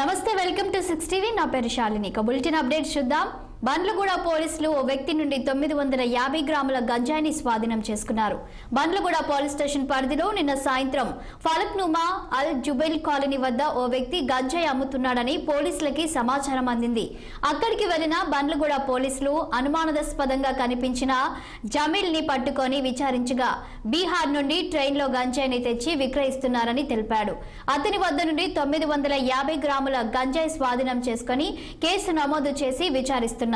నమస్తే, welcome to 6 TV. నా పేరు శాలిని. బులెటిన్ అప్డేట్ చూద్దాం. బండ్లగూడ పోలీసులు ఓ వ్యక్తి నుండి 950 గ్రాముల గంజాయిని స్వాధీనం చేసుకున్నారు. బండ్లగూడ పోలీస్ స్టేషన్ పరిధిలో నిన్న సాయంత్రం ఫలక్నుమా అల్ జుబైల్ కాలనీ వద్ద ఓ వ్యక్తి గంజాయి అమ్ముతున్నాడని పోలీసులకి సమాచారం అందింది. అక్కడికి వెళ్లిన బండ్లగూడ పోలీసులు అనుమానాస్పదంగా కనిపించిన జమీల్ ని పట్టుకొని విచారించగా బీహార్ నుండి ట్రైన్లో గంజాయిని తెచ్చి విక్రయిస్తున్నారని తెలిపాడు. అతని వద్ద నుండి 950 గ్రాముల గంజాయి స్వాధీనం చేసుకుని కేసు నమోదు చేసి విచారిస్తున్నారు.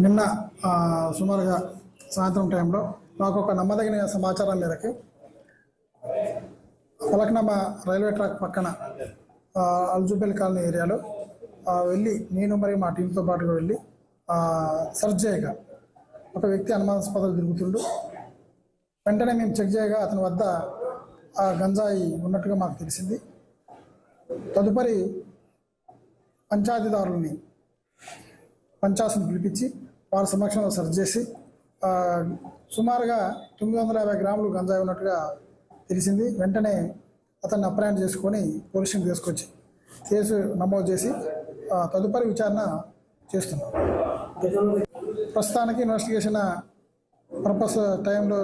నిన్న సుమారుగా సాయంత్రం టైంలో మాకు ఒక నమ్మదగిన సమాచారం మేరకు ఫలక్నామా రైల్వే ట్రాక్ పక్కన అల్జుబెల్ కాలనీ ఏరియాలో వెళ్ళి నేను మరియు మా టీంతో పాటుగా వెళ్ళి సర్చ్ చేయగా ఒక వ్యక్తి అనుమానాస్పదం తిరుగుతుండు. వెంటనే మేము చెక్ చేయగా అతని వద్ద గంజాయి ఉన్నట్టుగా మాకు తెలిసింది. తదుపరి పంచాయతీదారులని పంచాయతీని పిలిపించి వారి సమక్షంలో సర్చ్ చేసి సుమారుగా 950 గ్రాములు గంజాయి ఉన్నట్టుగా తెలిసింది. వెంటనే అతన్ని అప్రయాణం చేసుకొని పోలీసుని తీసుకొచ్చి కేసు నమోదు చేసి తదుపరి విచారణ చేస్తున్నాం. ప్రస్తుతానికి ఇన్వెస్టిగేషన్ పర్పస్ టైంలో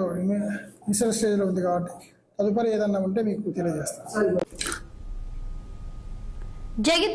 ఇనిషియల్ స్టేజ్లో ఉంది కాబట్టి తదుపరి ఏదన్నా ఉంటే మీకు తెలియజేస్తాను.